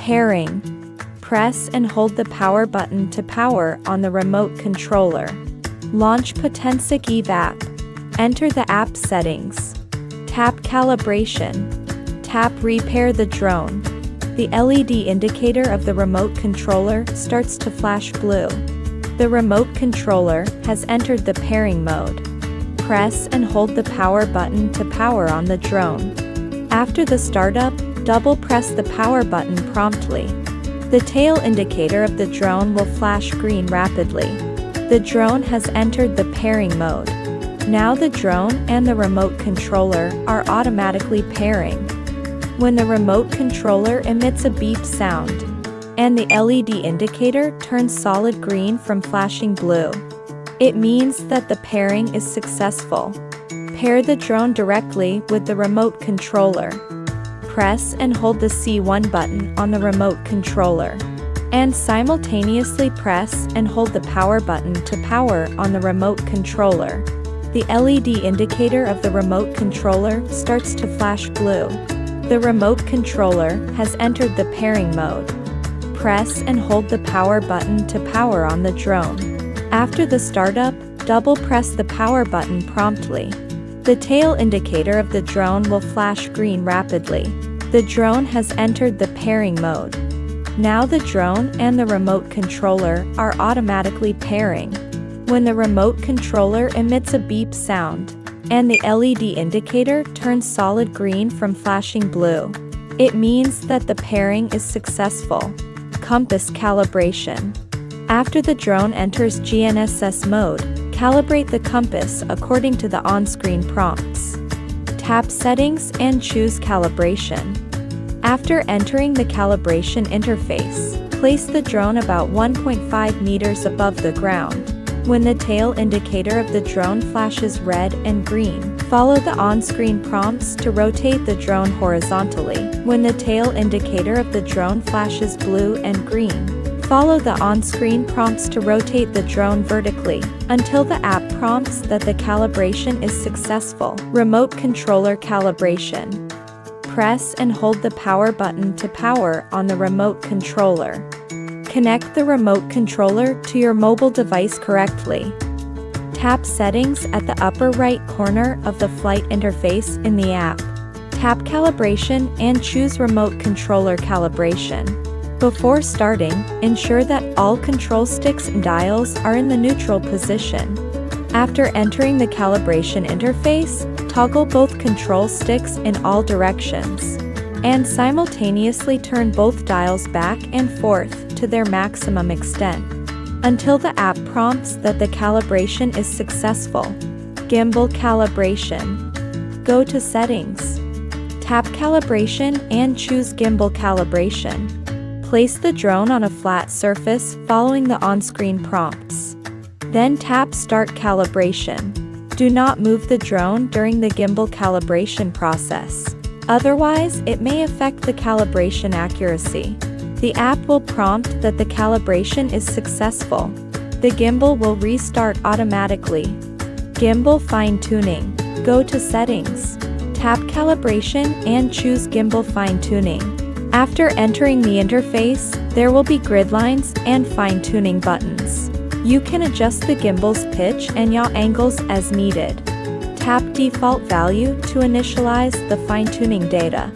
Pairing. Press and hold the power button to power on the remote controller. Launch Potensic app. Enter the app settings. Tap Calibration. Tap Repair the drone. The LED indicator of the remote controller starts to flash blue. The remote controller has entered the pairing mode. Press and hold the power button to power on the drone. After the startup, double press the power button promptly. The tail indicator of the drone will flash green rapidly. The drone has entered the pairing mode. Now the drone and the remote controller are automatically pairing. When the remote controller emits a beep sound, and the LED indicator turns solid green from flashing blue, it means that the pairing is successful. Pair the drone directly with the remote controller. Press and hold the C1 button on the remote controller, and simultaneously press and hold the power button to power on the remote controller. The LED indicator of the remote controller starts to flash blue. The remote controller has entered the pairing mode. Press and hold the power button to power on the drone. After the startup, double press the power button promptly. The tail indicator of the drone will flash green rapidly. The drone has entered the pairing mode. Now the drone and the remote controller are automatically pairing. When the remote controller emits a beep sound, and the LED indicator turns solid green from flashing blue, it means that the pairing is successful. Compass calibration. After the drone enters GNSS mode, calibrate the compass according to the on-screen prompts. Tap Settings and choose Calibration. After entering the calibration interface, place the drone about 1.5 meters above the ground. When the tail indicator of the drone flashes red and green, follow the on-screen prompts to rotate the drone horizontally. When the tail indicator of the drone flashes blue and green, follow the on-screen prompts to rotate the drone vertically, until the app prompts that the calibration is successful. Remote controller calibration. Press and hold the power button to power on the remote controller. Connect the remote controller to your mobile device correctly. Tap Settings at the upper right corner of the flight interface in the app. Tap Calibration and choose Remote Controller Calibration. Before starting, ensure that all control sticks and dials are in the neutral position. After entering the calibration interface, toggle both control sticks in all directions, and simultaneously turn both dials back and forth to their maximum extent, until the app prompts that the calibration is successful. Gimbal calibration. Go to Settings. Tap Calibration and choose Gimbal calibration. Place the drone on a flat surface following the on-screen prompts. Then tap Start Calibration. Do not move the drone during the gimbal calibration process. Otherwise, it may affect the calibration accuracy. The app will prompt that the calibration is successful. The gimbal will restart automatically. Gimbal fine-tuning. Go to Settings. Tap Calibration and choose Gimbal fine-tuning. After entering the interface, there will be grid lines and fine-tuning buttons. You can adjust the gimbal's pitch and yaw angles as needed. Tap Default Value to initialize the fine-tuning data.